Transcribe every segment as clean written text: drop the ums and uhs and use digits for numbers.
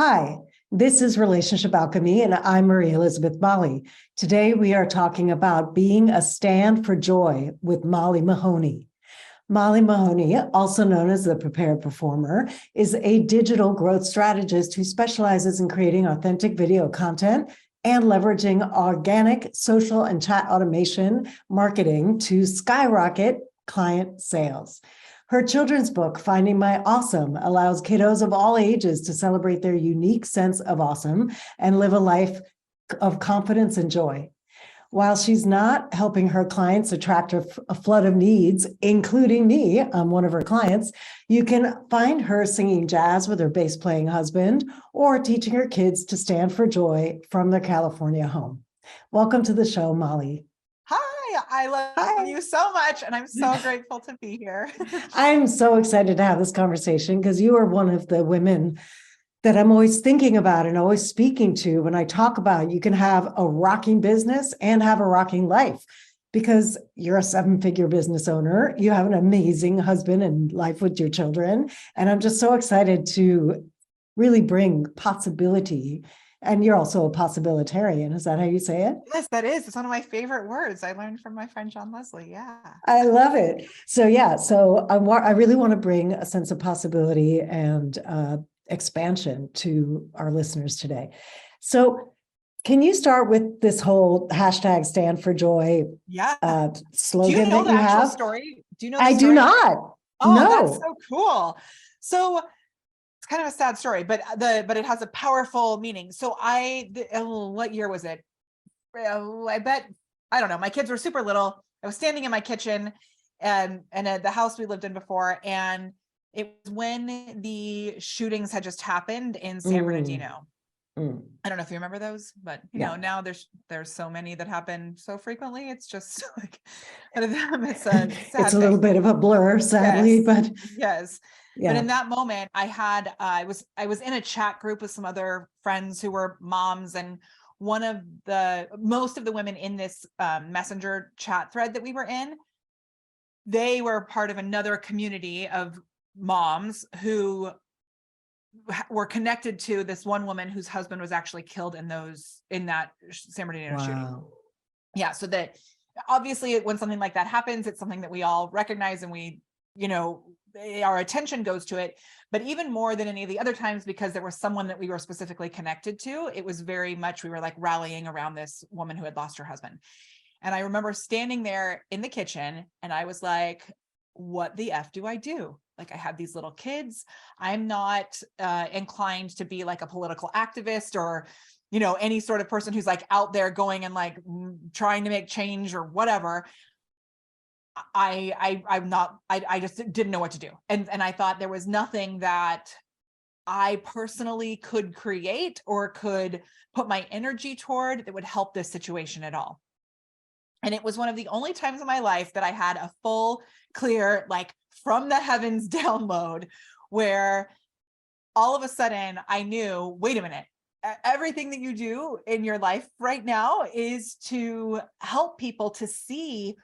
Hi, this is Relationship Alchemy, and I'm Marie Elizabeth Molly. Today, we are talking about being a stand for joy with Molly Mahoney. Molly Mahoney, also known as the Prepared Performer, is a digital growth strategist who specializes in creating authentic video content and leveraging organic social and chat automation marketing to skyrocket client sales. Her children's book, Finding My Awesome, allows kiddos of all ages to celebrate their unique sense of awesome and live a life of confidence and joy. While she's not helping her clients attract a flood of needs, including me, I'm one of her clients, you can find her singing jazz with her bass playing husband or teaching her kids to stand for joy from their California home. Welcome to the show, Molly. Hi, I love you so much, and I'm so grateful to be here. I'm so excited to have this conversation because you are one of the women that I'm always thinking about and always speaking to when I talk about you can have a rocking business and have a rocking life because you're a seven-figure business owner. You have an amazing husband and life with your children. And I'm just so excited to really bring possibility. And you're also a possibilitarian. Is that how you say it? Yes, that is. It's one of my favorite words. I learned from my friend John Leslie. Yeah. I love it. So I really want to bring a sense of possibility and expansion to our listeners today. So can you start with this whole hashtag stand for joy slogan Do you know that the you actual have? story? Do you know the I story? do not. Oh, no. That's so cool. So it's kind of a sad story, but it has a powerful meaning. So what year was it? I bet, I don't know. My kids were super little. I was standing in my kitchen and at the house we lived in before. And it was when the shootings had just happened in San Bernardino. I don't know if you remember those, but you know, now there's so many that happen so frequently. It's just like it's a sad it's a little bit of a blur, sadly, yes. but yes. Yeah. But in that moment, I was in a chat group with some other friends who were moms, and most of the women in this messenger chat thread that we were in, they were part of another community of moms who were connected to this one woman whose husband was actually killed in that San Bernardino shooting. Yeah. So that obviously when something like that happens, it's something that we all recognize and we, our attention goes to it. But even more than any of the other times, because there was someone that we were specifically connected to, it was very much, we were like rallying around this woman who had lost her husband. And I remember standing there in the kitchen and I was like, what the F do I do? Like I have these little kids. I'm not inclined to be like a political activist or, any sort of person who's like out there going and like trying to make change or whatever. I just didn't know what to do. And I thought there was nothing that I personally could create or could put my energy toward that would help this situation at all. And it was one of the only times in my life that I had a full, clear, like from the heavens download where all of a sudden I knew, wait a minute, everything that you do in your life right now is to help people to see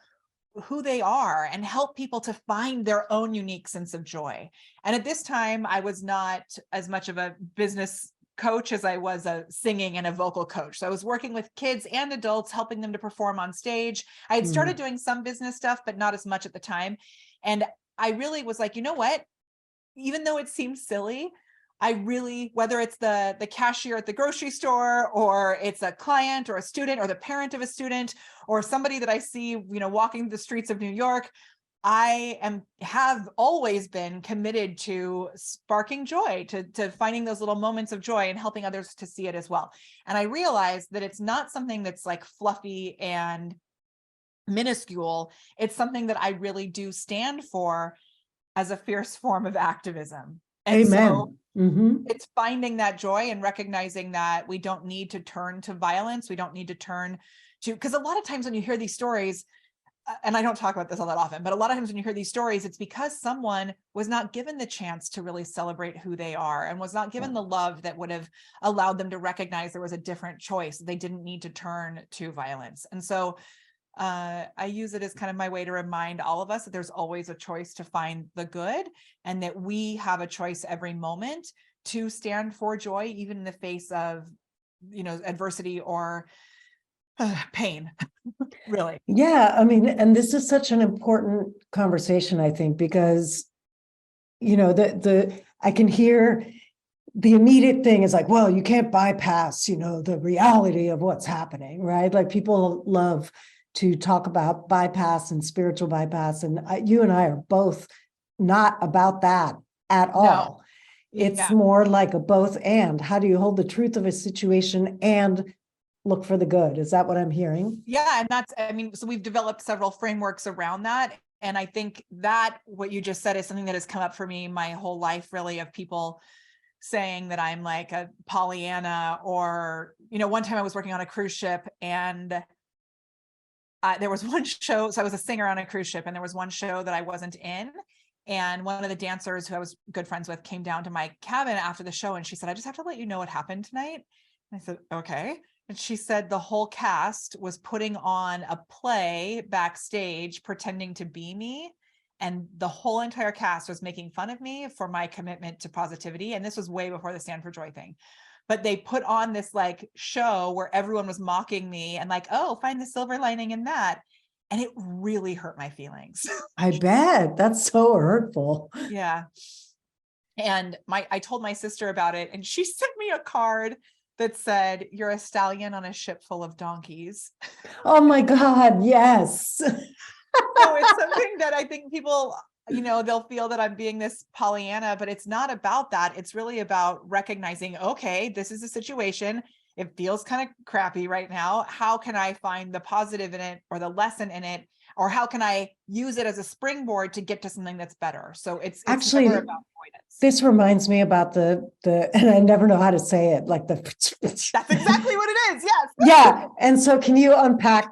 who they are and help people to find their own unique sense of joy. And at this time, I was not as much of a business coach as I was a singing and a vocal coach. So I was working with kids and adults, helping them to perform on stage. I had started doing some business stuff, but not as much at the time. And I really was like, you know what? Even though it seems silly, I really, whether it's the cashier at the grocery store, or it's a client or a student or the parent of a student, or somebody that I see, walking the streets of New York, I have always been committed to sparking joy, to finding those little moments of joy and helping others to see it as well. And I realized that it's not something that's like fluffy and minuscule. It's something that I really do stand for as a fierce form of activism. And Amen. So it's finding that joy and recognizing that we don't need to turn to violence. We don't need to turn to, because a lot of times when you hear these stories, and I don't talk about this all that often, but a lot of times when you hear these stories, it's because someone was not given the chance to really celebrate who they are and was not given the love that would have allowed them to recognize there was a different choice. They didn't need to turn to violence. And so I use it as kind of my way to remind all of us that there's always a choice to find the good and that we have a choice every moment to stand for joy, even in the face of, adversity or pain, really. Yeah, I mean, and this is such an important conversation, I think, because, I can hear the immediate thing is like, well, you can't bypass, the reality of what's happening, right? Like people love to talk about bypass and spiritual bypass. And you and I are both not about that at No. all. It's Yeah. more like a both and. How do you hold the truth of a situation and look for the good? Is that what I'm hearing? Yeah. And so we've developed several frameworks around that. And I think that what you just said is something that has come up for me my whole life, really, of people saying that I'm like a Pollyanna, or, one time I was working on a cruise ship, and there was one show. So I was a singer on a cruise ship, and there was one show that I wasn't in. And one of the dancers who I was good friends with came down to my cabin after the show, and she said, "I just have to let you know what happened tonight." And I said, "Okay." And she said the whole cast was putting on a play backstage, pretending to be me. And the whole entire cast was making fun of me for my commitment to positivity. And this was way before the Stand for Joy thing. But they put on this like show where everyone was mocking me and like, "Oh, find the silver lining in that." And it really hurt my feelings. I bet that's so hurtful. Yeah. And I told my sister about it, and she sent me a card that said, "You're a stallion on a ship full of donkeys." Oh my God, yes. So it's something that I think people, they'll feel that I'm being this Pollyanna, but it's not about that. It's really about recognizing, okay, this is a situation. It feels kind of crappy right now. How can I find the positive in it, or the lesson in it? Or how can I use it as a springboard to get to something that's better? So it's Actually, never about avoidance. this reminds me about the, and I never know how to say it, like the. That's exactly what it is. Yes. Yeah. And so can you unpack,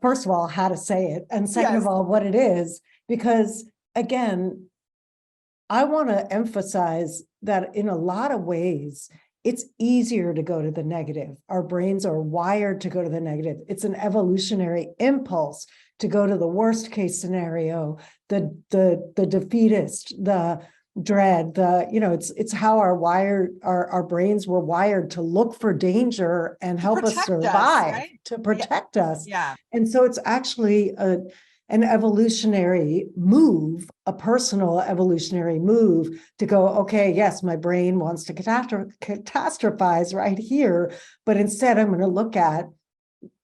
first of all, how to say it? And second of all, what it is? Because again, I want to emphasize that in a lot of ways, it's easier to go to the negative. Our brains are wired to go to the negative. It's an evolutionary impulse to go to the worst case scenario, the defeatist, the dread, it's how our brains were wired to look for danger and help us survive, right? to protect us. Yeah. And so it's actually an evolutionary move, a personal evolutionary move to go, okay, yes, my brain wants to catastrophize right here, but instead I'm going to look at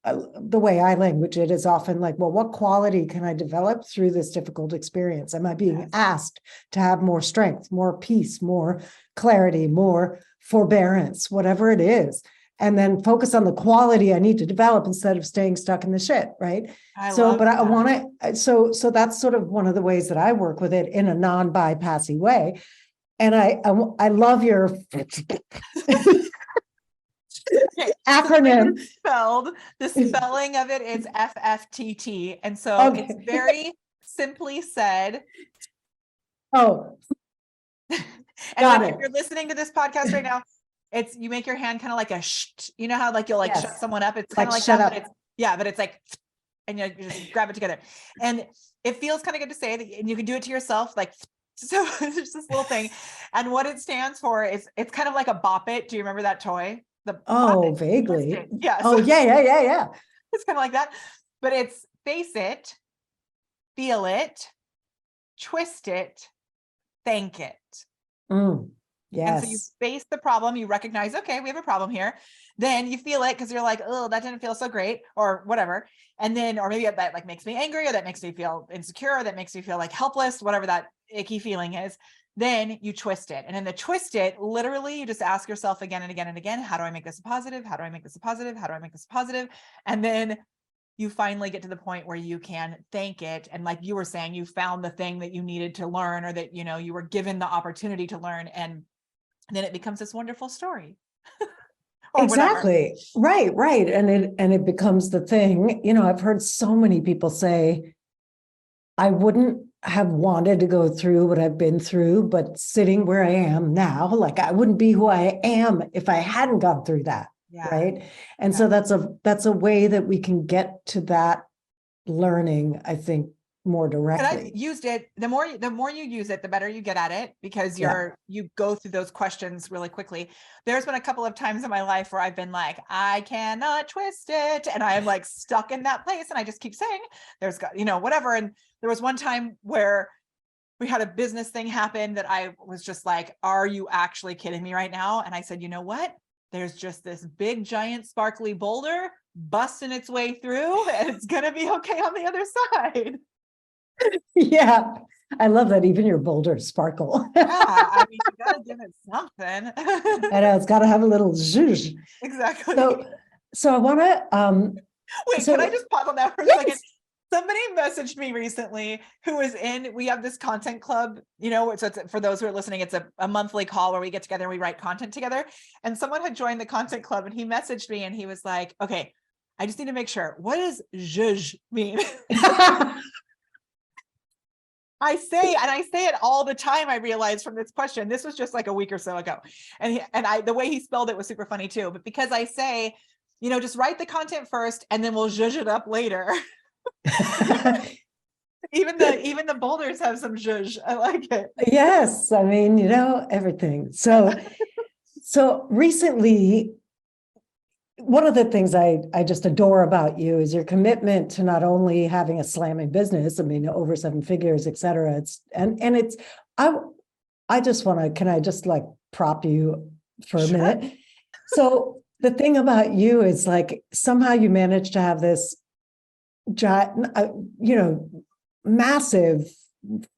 the way I language it is often like, well, what quality can I develop through this difficult experience? Am I being asked to have more strength, more peace, more clarity, more forbearance, whatever it is? And then focus on the quality I need to develop instead of staying stuck in the shit, right? I want to, so that's sort of one of the ways that I work with it in a non-bypassy way. And I love your acronym. The spelling of it is FFTT. And so it's very simply said. Oh, and like, if you're listening to this podcast right now, you make your hand kind of like a how like you'll like shut someone up. It's kind of like that, but it's like, and you just grab it together. And it feels kind of good to say that, and you can do it to yourself. Like, so it's just this little thing. And what it stands for is, it's kind of like a Bop It. Do you remember that toy? Vaguely. Yeah. Oh, yeah. It's kind of like that, but it's face it, feel it, twist it, thank it. Yes. And so you face the problem, you recognize, okay, we have a problem here. Then you feel it because you're like, oh, that didn't feel so great, or whatever. And then, or maybe that like makes me angry, or that makes me feel insecure, or that makes me feel like helpless, whatever that icky feeling is. Then you twist it. And in the twist it, literally, you just ask yourself again and again and again, how do I make this a positive? How do I make this a positive? How do I make this a positive? And then you finally get to the point where you can thank it. And like you were saying, you found the thing that you needed to learn, or that, you were given the opportunity to learn. And then it becomes this wonderful story. Exactly. Whatever. Right. And it becomes the thing. I've heard so many people say, I wouldn't have wanted to go through what I've been through, but sitting where I am now, like I wouldn't be who I am if I hadn't gone through that. Yeah. Right. And so that's a way that we can get to that learning, I think, more And directly. I used it. The more you use it, the better you get at it, because Yeah. you go through those questions really quickly. There's been a couple of times in my life where I've been like, I cannot twist it. And I'm like stuck in that place. And I just keep saying, there's got, whatever. And there was one time where we had a business thing happen that I was just like, are you actually kidding me right now? And I said, you know what? There's just this big, giant, sparkly boulder busting its way through, and it's going to be okay on the other side. Yeah. I love that even your boulders sparkle. Yeah, I mean, you gotta give it something. I know it's got to have a little zhuzh. Exactly. So I want to, Wait, so can I just pause on that for a yes. second? Somebody messaged me recently who was we have this content club, so it's, for those who are listening, it's a monthly call where we get together and we write content together. And someone had joined the content club and he messaged me and he was like, okay, I just need to make sure, what does zhuzh mean? I say it all the time. I realized from this question, this was just like a week or so ago. And the way he spelled it was super funny too. But because I say, just write the content first and then we'll zhuzh it up later. Even the boulders have some zhuzh. I like it. Yes. I mean, everything. So recently, one of the things I just adore about you is your commitment to not only having a slamming business, I mean, over 7 figures, et cetera. I just want to, can I just like prop you for a minute? So the thing about you is like, somehow you managed to have this, massive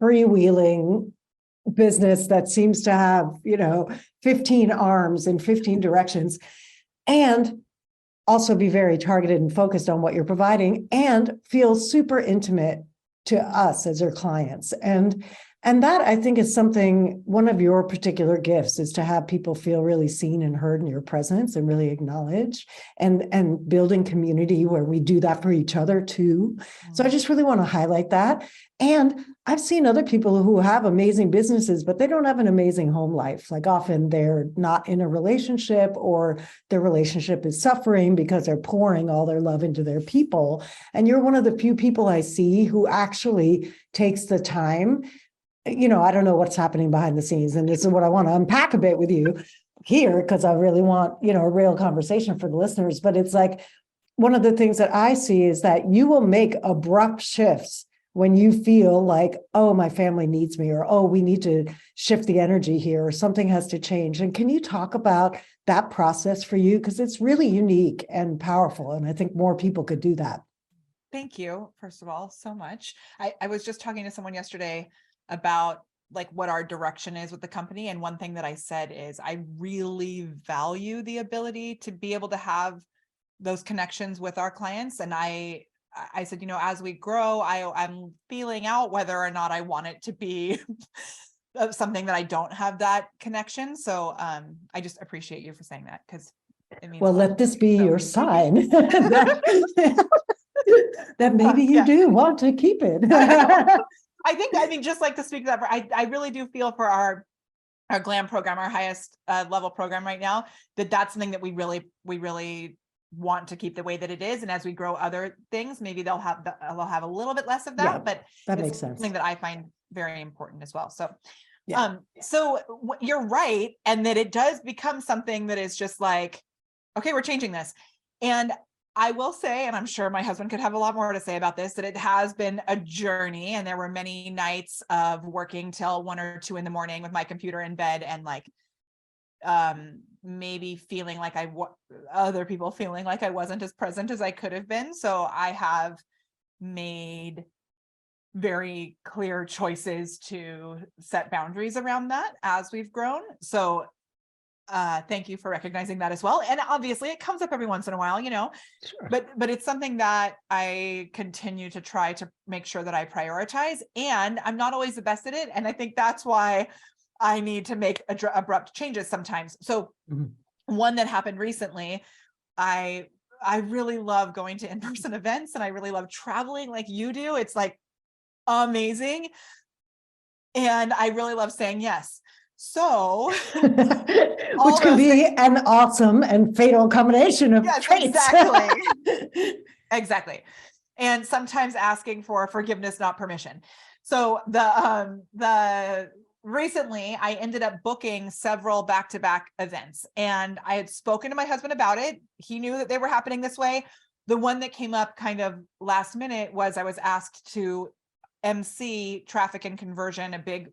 freewheeling business that seems to have, 15 arms in 15 directions, and also be very targeted and focused on what you're providing and feel super intimate to us as your clients. And that, I think, is something, one of your particular gifts is to have people feel really seen and heard in your presence and really acknowledged, and building community where we do that for each other too. So I just really want to highlight that. And I've seen other people who have amazing businesses, but they don't have an amazing home life. Like often they're not in a relationship, or their relationship is suffering because they're pouring all their love into their people. And you're one of the few people I see who actually takes the time. I don't know what's happening behind the scenes, and this is what I want to unpack a bit with you here, because I really want, a real conversation for the listeners. But it's like, one of the things that I see is that you will make abrupt shifts when you feel like, oh, my family needs me, or, oh, we need to shift the energy here, or something has to change. And can you talk about that process for you? Because it's really unique and powerful. And I think more people could do that. Thank you, first of all, so much. I was just talking to someone yesterday about like what our direction is with the company. And one thing that I said is I really value the ability to be able to have those connections with our clients. And I said, as we grow, I'm feeling out whether or not I want it to be something that I don't have that connection. So I just appreciate you for saying that, because it means, well, let this be your sign that maybe you do want to keep it. I think just like to speak to that, I really do feel for our GLAM program, our highest level program right now, that's something that we really want to keep the way that it is. And as we grow other things, maybe they'll have a little bit less of that, Yeah, but that it's makes sense. something that I find very important as well. So, yeah. So you're right. And that it does become something that is just like, okay, we're changing this. And I will say, and I'm sure my husband could have a lot more to say about this, that it has been a journey, and there were many nights of working till 1 or 2 in the morning with my computer in bed, and like maybe feeling like other people feeling like I wasn't as present as I could have been. So I have made very clear choices to set boundaries around that as we've grown. So thank you for recognizing that as well. And obviously it comes up every once in a while, Sure. but it's something that I continue to try to make sure that I prioritize, and I'm not always the best at it. And I think that's why I need to make abrupt changes sometimes. So one that happened recently, I really love going to in-person events, and I really love traveling like you do. It's like amazing. And I really love saying yes. So, which can be an awesome and fatal combination of traits. Exactly. Exactly. and sometimes asking for forgiveness, not permission. So the recently I ended up booking several back-to-back events, and I had spoken to my husband about it. He knew that they were happening this way. The one that came up kind of last minute was I was asked to MC Traffic and Conversion, a big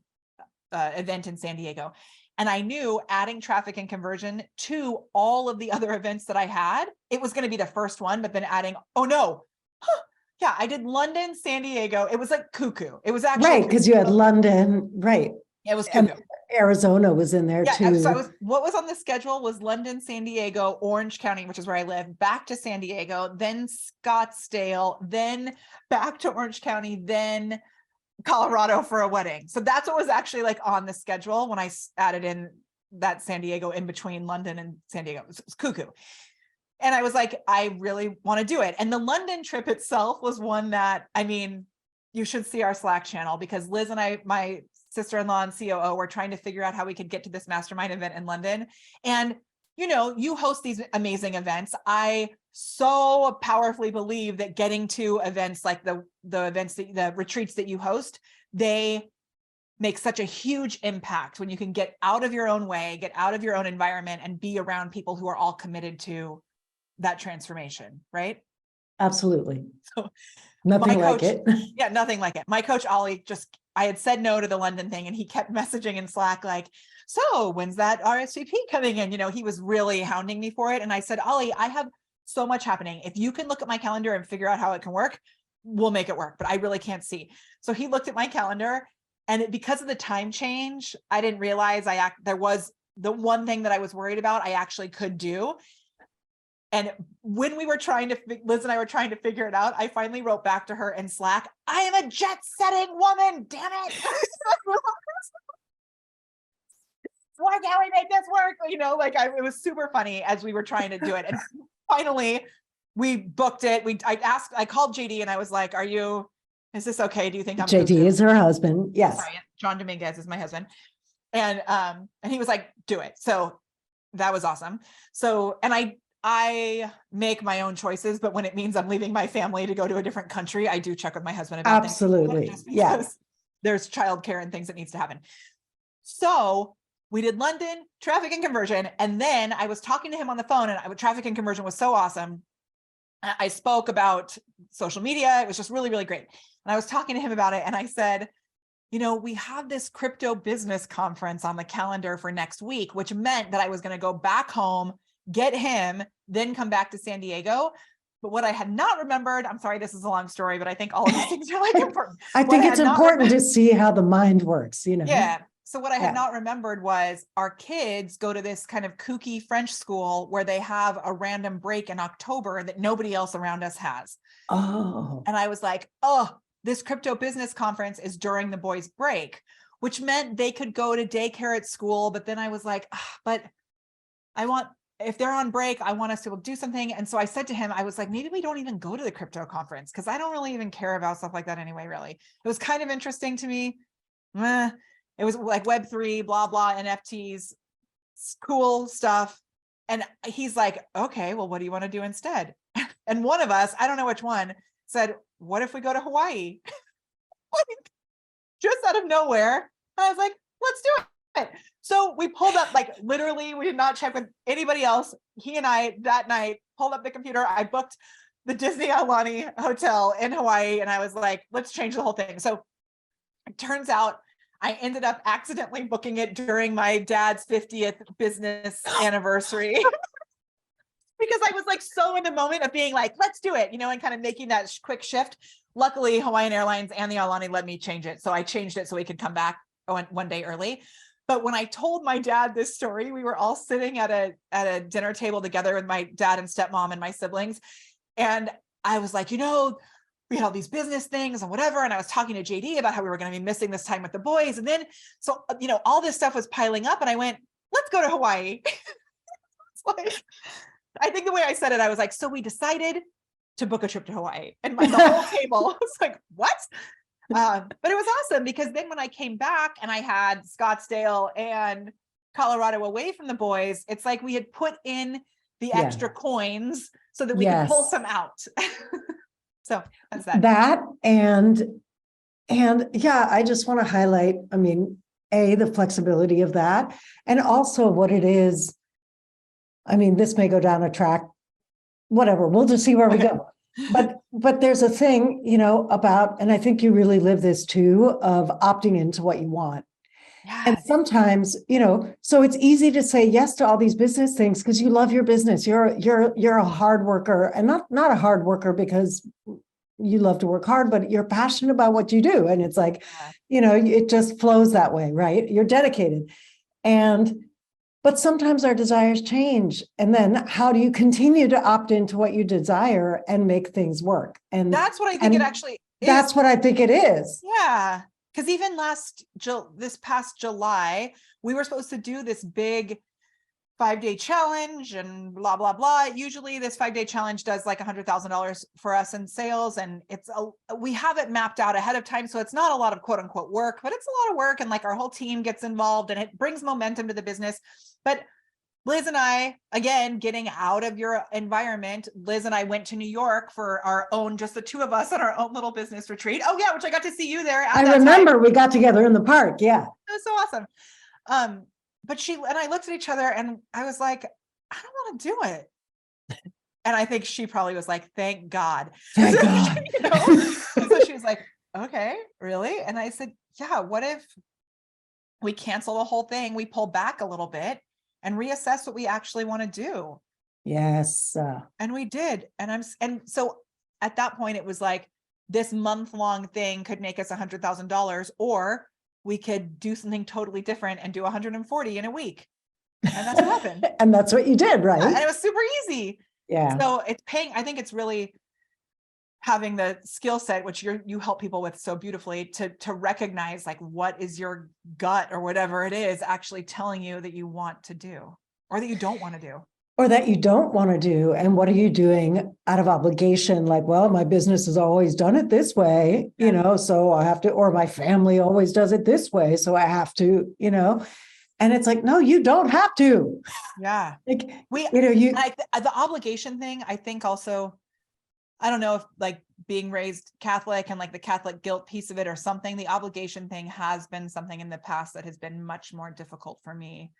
event in San Diego. And I knew adding traffic and conversion to all of the other events that I had, it was going to be the first one, but then adding, oh no, yeah, I did London, San Diego. It was like cuckoo. It was actually Right, because you had London, right. It was And cuckoo. Arizona was in there Yeah, too. so what was on the schedule was London, San Diego, Orange County, which is where I live, back to San Diego, then Scottsdale, then back to Orange County, then Colorado for a wedding. So that's what was actually like on the schedule when I added in that San Diego in between London and San Diego. It was cuckoo. And I was like, I really want to do it. And the London trip itself was one that, I mean, you should see our Slack channel, because Liz and I, my sister-in-law and COO, were trying to figure out how we could get to this mastermind event in London. And, you know, you host these amazing events. I so powerfully believe that getting to events like the events, the retreats that you host, they make such a huge impact when you can get out of your own way, get out of your own environment, and be around people who are all committed to that transformation, right? Absolutely. So Nothing my like coach, it. yeah, nothing like it. My coach, Ollie, I had said no to the London thing, and he kept messaging in Slack like, so when's that RSVP coming in? You know, he was really hounding me for it. And I said, Ollie, I have so much happening. If you can look at my calendar and figure out how it can work, we'll make it work, but I really can't see. So he looked at my calendar, and because of the time change, I didn't realize there was the one thing that I was worried about, I actually could do. And when we were Liz and I were trying to figure it out, I finally wrote back to her in Slack, I am a jet-setting woman, damn it. Why can't we make this work? You know, like it was super funny as we were trying to do it. And finally we booked it. I called JD and I was like, is this okay? Do you think I'm JD is her husband. Yes. Sorry, John Dominguez is my husband. And he was like, do it. So that was awesome. So, and I make my own choices, but when it means I'm leaving my family to go to a different country, I do check with my husband about absolutely. Just because there's childcare and things that needs to happen. So we did London, traffic and conversion. And then I was talking to him on the phone, and traffic and conversion was so awesome. I spoke about social media. It was just really, really great. And I was talking to him about it. And I said, you know, we have this crypto business conference on the calendar for next week, which meant that I was going to go back home, get him, then come back to San Diego. But what I had not remembered, I'm sorry, this is a long story, but I think all of these things are like important. I think it's important to see how the mind works, you know? Yeah. So what I had not remembered was our kids go to this kind of kooky French school where they have a random break in October that nobody else around us has. Oh. And I was like, oh, this crypto business conference is during the boys' break, which meant they could go to daycare at school. But then I was like, but if they're on break, I want us to do something. And so I said to him, I was like, maybe we don't even go to the crypto conference, because I don't really even care about stuff like that anyway, really. It was kind of interesting to me. It was like Web3, blah, blah, NFTs, cool stuff. And he's like, okay, well, what do you want to do instead? And one of us, I don't know which one, said, what if we go to Hawaii? Like, just out of nowhere. And I was like, let's do it. So we pulled up, like literally, we did not check with anybody else. He and I that night pulled up the computer. I booked the Disney Aulani Hotel in Hawaii. And I was like, let's change the whole thing. So it turns out I ended up accidentally booking it during my dad's 50th business anniversary. Because I was like so in the moment of being like, let's do it, you know, and kind of making that quick shift. Luckily, Hawaiian Airlines and the Aulani let me change it. So I changed it so we could come back one day early. But when I told my dad this story, we were all sitting at a dinner table together with my dad and stepmom and my siblings. And I was like, you know, we had all these business things and whatever. And I was talking to JD about how we were going to be missing this time with the boys. And then, so, you know, all this stuff was piling up and I went, let's go to Hawaii. It's like, I think the way I said it, I was like, so we decided to book a trip to Hawaii, and the whole table was like, what? But it was awesome, because then when I came back and I had Scottsdale and Colorado away from the boys, it's like we had put in the extra coins so that we could pull some out. So that's that. That and yeah, I just want to highlight, I mean, the flexibility of that, and also what it is. I mean, this may go down a track, whatever, we'll just see where we go. But there's a thing, about, and I think you really live this too, of opting into what you want. And Yes. sometimes, so it's easy to say yes to all these business things because you love your business. You're a hard worker, and not a hard worker because you love to work hard, but you're passionate about what you do. And it's like, it just flows that way, right? You're dedicated. But sometimes our desires change. And then how do you continue to opt into what you desire and make things work? And that's what I think it actually is. That's what I think it is. Yeah. Because even this past July, we were supposed to do this big 5-day challenge and blah, blah, blah. Usually this 5-day challenge does like $100,000 for us in sales. And we have it mapped out ahead of time. So it's not a lot of quote unquote work, but it's a lot of work. And like our whole team gets involved and it brings momentum to the business. But Liz and I, again, getting out of your environment, Liz and I went to New York for our own, just the two of us on our own little business retreat. Oh yeah, which I got to see you there. I remember we got together in the park. Yeah. It was so awesome. But she and I looked at each other and I was like, I don't want to do it. And I think she probably was like, thank God. Thank God. So she was like, okay, really? And I said, yeah, what if we cancel the whole thing? We pull back a little bit and reassess what we actually want to do. Yes. And we did. And so at that point, it was like this month-long thing could make us $100,000, or we could do something totally different and do 140 in a week. And that's what happened. And that's what you did, right? And it was super easy. Yeah. So it's paying. I think it's really having the skill set, which you help people with so beautifully, to recognize like what is your gut or whatever it is actually telling you that you want to do or that you don't want to do. Or that you don't want to do. And what are you doing out of obligation? Like, well, my business has always done it this way, so I have to, or my family always does it this way. So I have to, and it's like, no, you don't have to. Yeah. Like, the obligation thing, I think also, I don't know if like being raised Catholic and like the Catholic guilt piece of it or something, the obligation thing has been something in the past that has been much more difficult for me.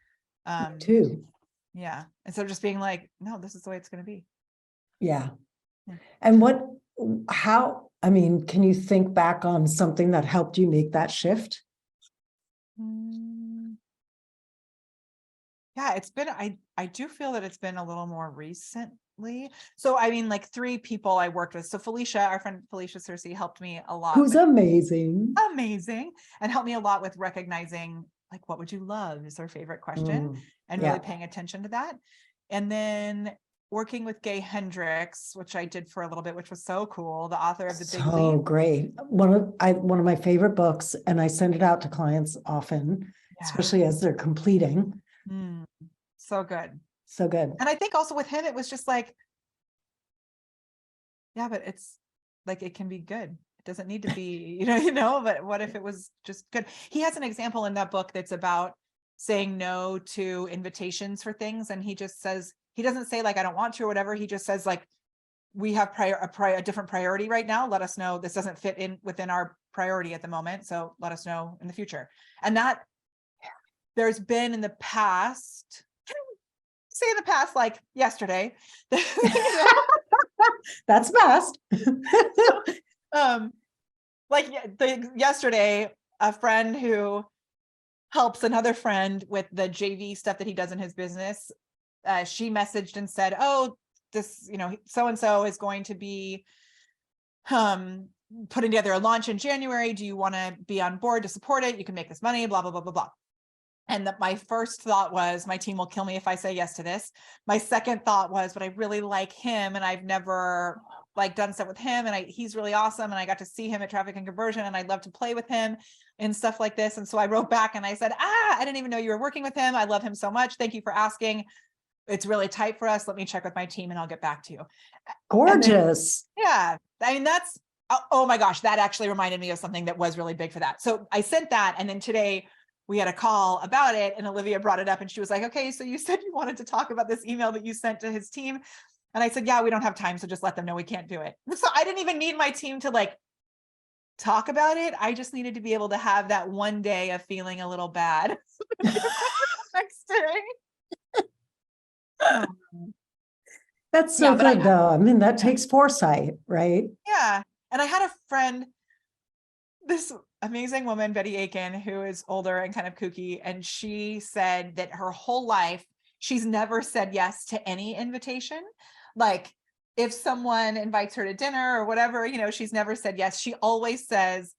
Too. Yeah. And so just being like, no, this is the way it's going to be. Yeah. And can you think back on something that helped you make that shift? Yeah, it's been, I do feel that it's been a little more recently. So, I mean, like 3 people I worked with. So Felicia, our friend Felicia Cersei, helped me a lot. Who's amazing. And helped me a lot with recognizing like, what would you love is her favorite question, and really paying attention to that. And then working with Gay Hendricks, which I did for a little bit, which was so cool. The author of The Big Leap. So great. One of my favorite books, and I send it out to clients often, especially as they're completing. So good. So good. And I think also with him, it was just like, yeah, but it's like, it can be good. It doesn't need to be, but what if it was just good? He has an example in that book that's about saying no to invitations for things. And he just says, he doesn't say like, I don't want to or whatever. He just says like, we have a different priority right now. Let us know this doesn't fit in within our priority at the moment. So let us know in the future. And that there's been in the past, like yesterday. That's fast. Yesterday, a friend who helps another friend with the JV stuff that he does in his business, she messaged and said, oh, this, so-and-so is going to be putting together a launch in January. Do you want to be on board to support it? You can make this money, blah, blah, blah, blah, blah. And my first thought was, my team will kill me if I say yes to this. My second thought was, but I really like him and I've never done stuff with him, and he's really awesome. And I got to see him at Traffic and Conversion, and I'd love to play with him and stuff like this. And so I wrote back and I said, I didn't even know you were working with him. I love him so much. Thank you for asking. It's really tight for us. Let me check with my team and I'll get back to you. Gorgeous. I mean, that's, oh my gosh, that actually reminded me of something that was really big for that. So I sent that. And then today we had a call about it, and Olivia brought it up and she was like, okay, so you said you wanted to talk about this email that you sent to his team. And I said, yeah, we don't have time. So just let them know we can't do it. So I didn't even need my team to like talk about it. I just needed to be able to have that one day of feeling a little bad next day. That's so good though. I mean, that takes foresight, right? Yeah. And I had a friend, this amazing woman, Betty Aiken, who is older and kind of kooky. And she said that her whole life, she's never said yes to any invitation. Like if someone invites her to dinner or whatever, you know, she's never said yes. She always says,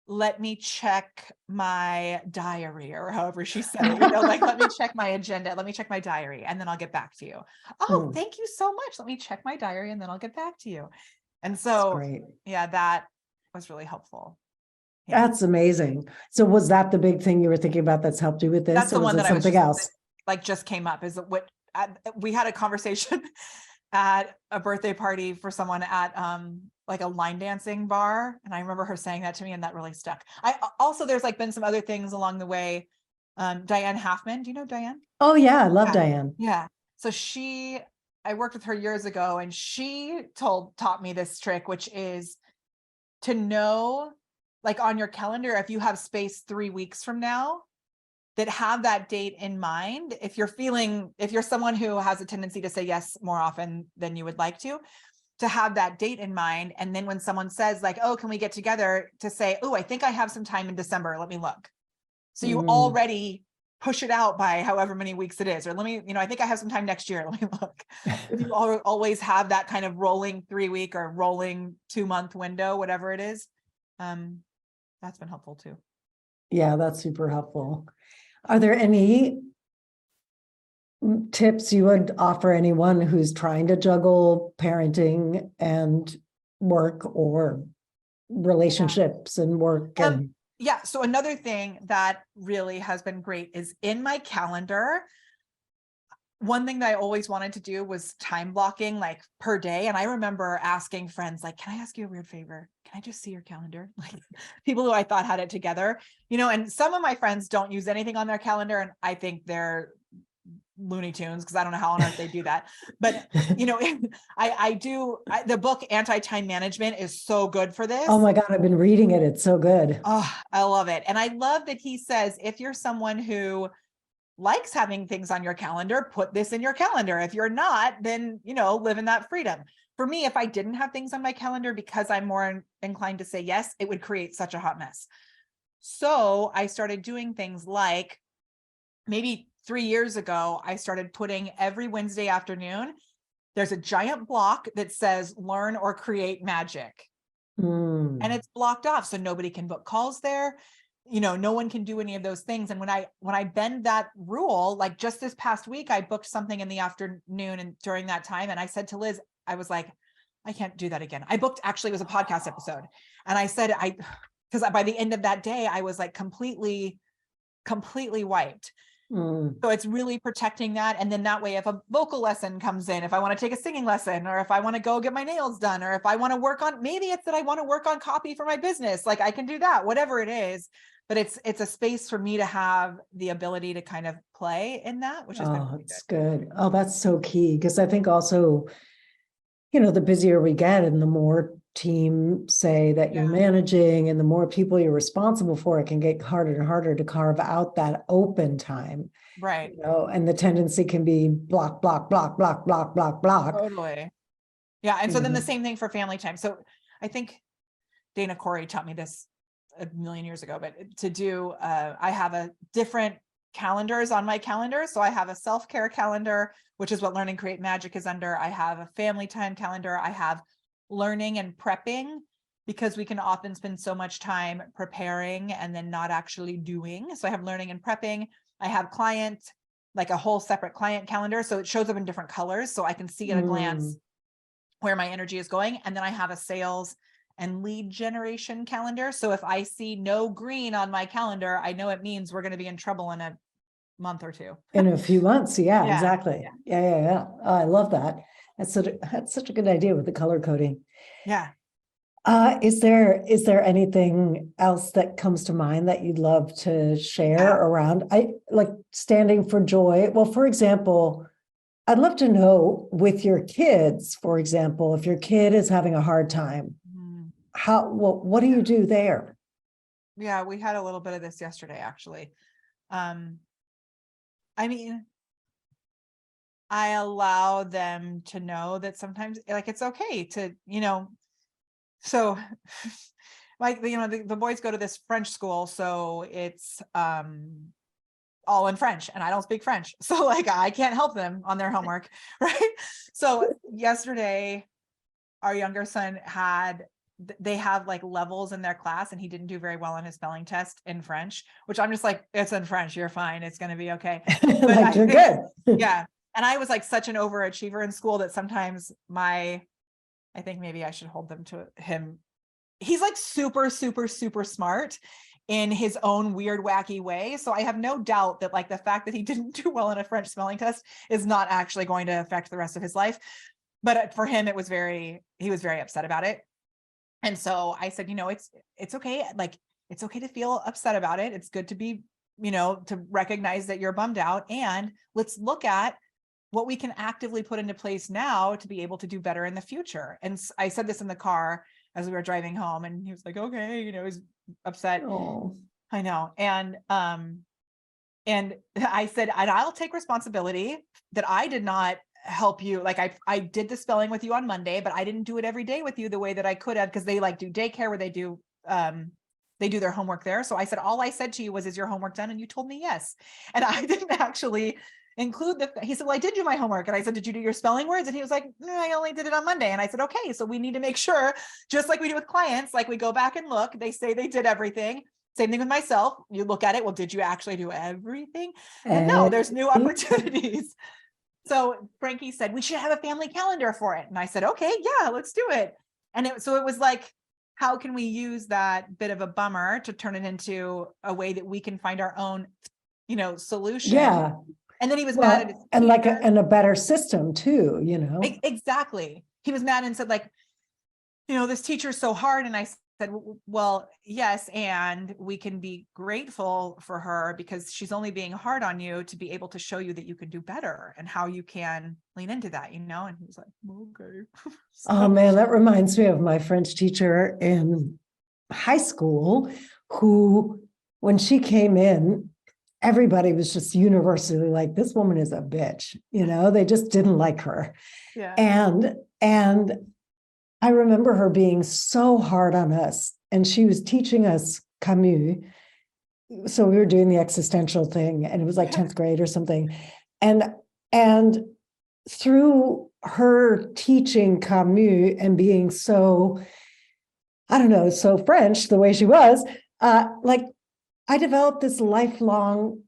let me check my diary, or however she said it, you know, like, let me check my agenda, let me check my diary, and then I'll get back to you. Oh, thank you so much. Let me check my diary and then I'll get back to you. And so, yeah, that was really helpful. Yeah. That's amazing. So was that the big thing you were thinking about that's helped you with this? That's the one that something else? Like just came up is what we had a conversation at a birthday party for someone at like a line dancing bar. And I remember her saying that to me and that really stuck. I also, there's like been some other things along the way. Diane Halfman, do you know Diane? Oh yeah, I love Diane. Yeah. So I worked with her years ago and she taught me this trick, which is to know, like on your calendar, if you have space 3 weeks from now, that have that date in mind. If you're someone who has a tendency to say yes more often than you would like to have that date in mind. And then when someone says like, oh, can we get together, to say, oh, I think I have some time in December. Let me look. So you already push it out by however many weeks it is, or let me, you know, I think I have some time next year. Let me look. If you always have that kind of rolling 3 week or rolling 2 month window, whatever it is, that's been helpful too. Yeah, that's super helpful. Are there any tips you would offer anyone who's trying to juggle parenting and work, or relationships and work? Yeah. So another thing that really has been great is in my calendar. One thing that I always wanted to do was time blocking, like per day. And I remember asking friends, like, can I ask you a weird favor? Can I just see your calendar? Like people who I thought had it together, you know, and some of my friends don't use anything on their calendar. And I think they're Looney Tunes, because I don't know how on earth they do that. But, you know, the book Anti-Time Management is so good for this. Oh my God, I've been reading it. It's so good. Oh, I love it. And I love that he says, if you're someone who likes having things on your calendar, put this in your calendar. If you're not, then, you know, live in that freedom. For me, if I didn't have things on my calendar because I'm more inclined to say yes, it would create such a hot mess. So I started doing things like, maybe 3 years ago, I started putting every Wednesday afternoon, there's a giant block that says learn or create magic. And it's blocked off. So nobody can book calls there. You know, no one can do any of those things. And when I bend that rule, like just this past week, I booked something in the afternoon and during that time. And I said to Liz, I was like, I can't do that again. I booked, actually, it was a podcast episode. And I said, because by the end of that day, I was like completely wiped. So it's really protecting that. And then that way, if a vocal lesson comes in, if I want to take a singing lesson, or if I want to go get my nails done, or if I want to work on, maybe it's that I want to work on copy for my business, like I can do that, whatever it is. But it's a space for me to have the ability to kind of play in that, which is it's good. Oh, that's so key. Because I think also, you know, the busier we get and the more team say that you're managing and the more people you're responsible for, it can get harder and harder to carve out that open time. Right. You know, and the tendency can be block. Totally. Yeah. And so then the same thing for family time. So I think Dana Corey taught me this a million years ago, but to do, I have a different calendars on my calendar. So I have a self-care calendar, which is what Learn and Create Magic is under. I have a family time calendar. I have learning and prepping, because we can often spend so much time preparing and then not actually doing. So I have learning and prepping. I have client, like a whole separate client calendar. So it shows up in different colors. So I can see at a glance where my energy is going. And then I have a sales and lead generation calendar. So if I see no green on my calendar, I know it means we're going to be in trouble in a month or two. In a few months. Yeah, exactly. Yeah. Oh, I love that. That's such a good idea with the color coding. Yeah. Is there anything else that comes to mind that you'd love to share around, like standing for joy? Well, for example, I'd love to know with your kids, for example, if your kid is having a hard time, what do you do there? Yeah, we had a little bit of this yesterday, actually. I mean, I allow them to know that sometimes like it's okay to, so like, the boys go to this French school, so it's all in French and I don't speak French. So like I can't help them on their homework, right? So yesterday, our younger son they have like levels in their class and he didn't do very well on his spelling test in French, which I'm just like, it's in French, you're fine, it's going to be okay. But Like you're good. Yeah. And I was like such an overachiever in school that sometimes I think maybe I should hold them to him. He's like super, super, super smart in his own weird, wacky way. So I have no doubt that like the fact that he didn't do well in a French spelling test is not actually going to affect the rest of his life. But for him, he was very upset about it. And so I said, it's okay. Like, it's okay to feel upset about it. It's good to be, to recognize that you're bummed out, and let's look at what we can actively put into place now to be able to do better in the future. And I said this in the car as we were driving home, and he was like, okay, he's upset. Oh. I know. And I said, and I'll take responsibility that I did not help you. Like I did the spelling with you on Monday, but I didn't do it every day with you the way that I could have, because they like do daycare where they do their homework there. So I said, all I said to you was, is your homework done? And you told me yes. And I didn't actually include he said, well, I did do my homework. And I said, did you do your spelling words? And he was like, no, I only did it on Monday. And I said, okay, so we need to make sure, just like we do with clients, like we go back and look, they say they did everything. Same thing with myself. You look at it. Well, did you actually do everything? And no, there's new opportunities. So Frankie said, we should have a family calendar for it. And I said, okay, yeah, let's do it. And so it was like, how can we use that bit of a bummer to turn it into a way that we can find our own, solution? Yeah. And then he was mad at his and teacher. and a better system too, Exactly. He was mad and said like, this teacher's so hard. And I said, well, yes. And we can be grateful for her because she's only being hard on you to be able to show you that you can do better and how you can lean into that, And he was like, okay. Oh man, that reminds me of my French teacher in high school who, when she came in, everybody was just universally like, this woman is a bitch, they just didn't like her. Yeah. And I remember her being so hard on us, and she was teaching us Camus. So we were doing the existential thing, and it was like 10th grade or something. And through her teaching Camus and being so, I don't know, so French the way she was, like I developed this lifelong,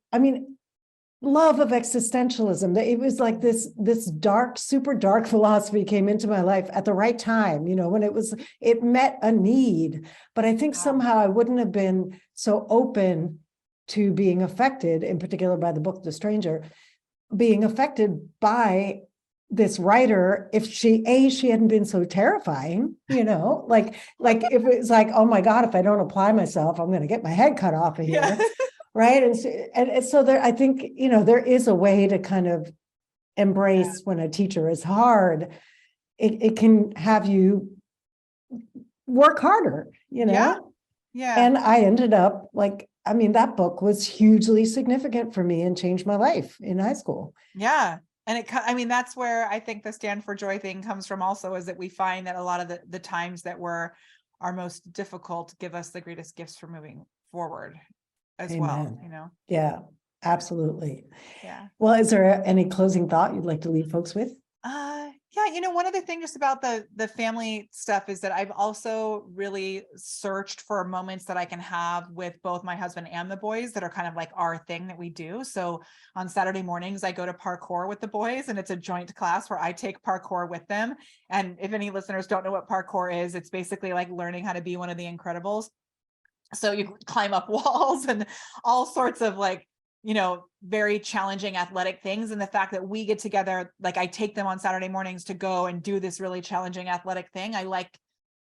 love of existentialism. It was like this dark, super dark philosophy came into my life at the right time, when it met a need. But I think somehow I wouldn't have been so open to being affected, in particular by the book, The Stranger, being affected by this writer if she hadn't been so terrifying, like if it was like, oh my God, if I don't apply myself, I'm going to get my head cut off of here. Yeah. Right. And so there, I think, there is a way to kind of embrace when a teacher is hard, it can have you work harder, Yeah. And I ended up like, that book was hugely significant for me and changed my life in high school. Yeah. And that's where I think the Stand for Joy thing comes from also, is that we find that a lot of the times that were our most difficult give us the greatest gifts for moving forward as Amen. well, Yeah, absolutely. Yeah. Well, is there any closing thought you'd like to leave folks with? Yeah, one other thing just about the family stuff is that I've also really searched for moments that I can have with both my husband and the boys that are kind of like our thing that we do. So on Saturday mornings, I go to parkour with the boys, and it's a joint class where I take parkour with them. And if any listeners don't know what parkour is, it's basically like learning how to be one of the Incredibles. So you climb up walls and all sorts of like, very challenging athletic things. And the fact that we get together, like I take them on Saturday mornings to go and do this really challenging athletic thing. I like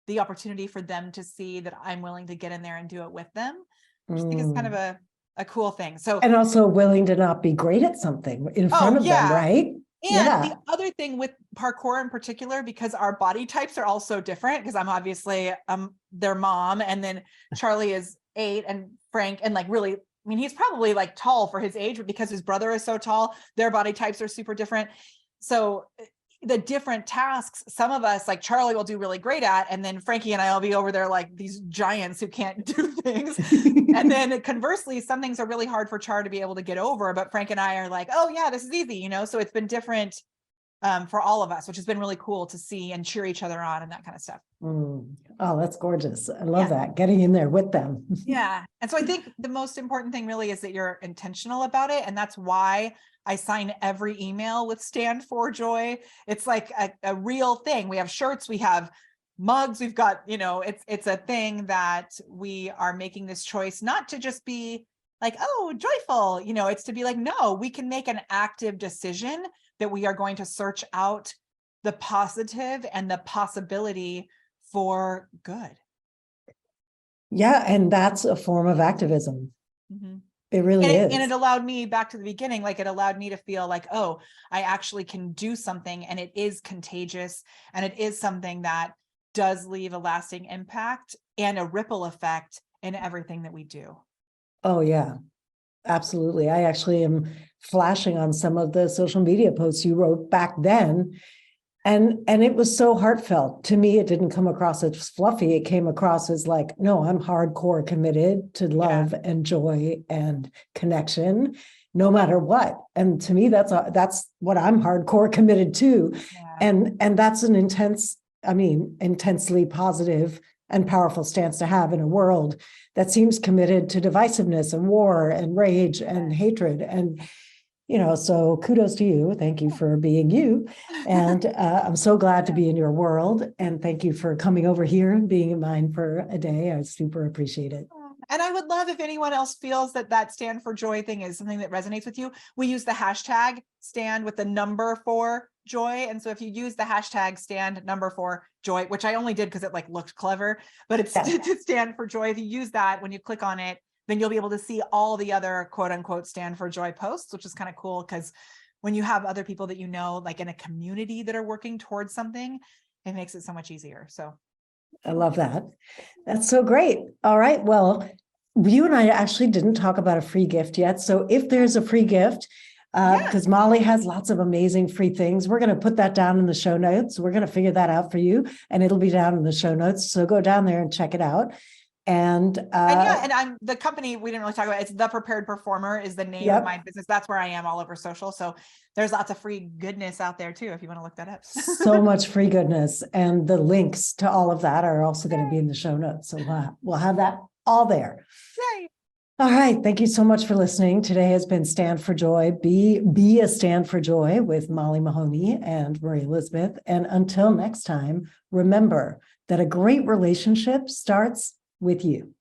the opportunity for them to see that I'm willing to get in there and do it with them. I think it's kind of a cool thing. So, and also willing to not be great at something in front of them, right? And the Yeah. other thing with parkour in particular, because our body types are all so different, because I'm obviously their mom, and then Charlie is 8, and Frank, and like really, I mean, he's probably like tall for his age, but because his brother is so tall, their body types are super different. So the different tasks, some of us, like Charlie, will do really great at, and then Frankie and I will be over there like these giants who can't do things. And then conversely, some things are really hard for Char to be able to get over, but Frank and I are like, oh yeah, this is easy, you know? So it's been different for all of us, which has been really cool to see and cheer each other on and that kind of stuff. Oh, that's gorgeous. I love that, getting in there with them. Yeah. And so I think the most important thing really is that you're intentional about it. And that's why I sign every email with Stand for Joy. It's like a real thing. We have shirts, we have mugs, we've got, you know, it's a thing that we are making this choice, not to just be like, oh, joyful, you know, it's to be like, no, we can make an active decision that we are going to search out the positive and the possibility for good. Yeah, and that's a form of activism. Mm-hmm. It really is. And it allowed me, back to the beginning, like it allowed me to feel like, oh, I actually can do something, and it is contagious, and it is something that does leave a lasting impact and a ripple effect in everything that we do. Oh, yeah, absolutely. I actually am flashing on some of the social media posts you wrote back then. And it was so heartfelt. To me, it didn't come across as fluffy. It came across as like, no, I'm hardcore committed to love and joy and connection, no matter what. And to me, that's what I'm hardcore committed to. Yeah. And that's an intensely positive and powerful stance to have in a world that seems committed to divisiveness and war and rage and hatred. And you know, so kudos to you. Thank you for being you. And I'm so glad to be in your world. And thank you for coming over here and being in mine for a day. I super appreciate it. And I would love if anyone else feels that Stand for Joy thing is something that resonates with you. We use the hashtag stand with the number 4 joy. And so if you use the hashtag stand number 4 joy, which I only did because it like looked clever, but it's to Stand for Joy. If you use that, when you click on it, then you'll be able to see all the other quote unquote Stand for Joy posts, which is kind of cool, because when you have other people that you know, like in a community that are working towards something, it makes it so much easier. So I love that. That's so great. All right. Well, you and I actually didn't talk about a free gift yet. So if there's a free gift, because Molly has lots of amazing free things, we're going to put that down in the show notes. We're going to figure that out for you, and it'll be down in the show notes. So go down there and check it out. And I'm the company we didn't really talk about. It's The Prepared Performer is the name of my business. That's where I am all over social. So there's lots of free goodness out there too, if you want to look that up. So much free goodness, and the links to all of that are also going to be in the show notes. So we'll have that all there. Yay. All right. Thank you so much for listening. Today has been Stand for Joy. Be a Stand for Joy with Molly Mahoney and Marie Elizabeth. And until next time, remember that a great relationship starts with you.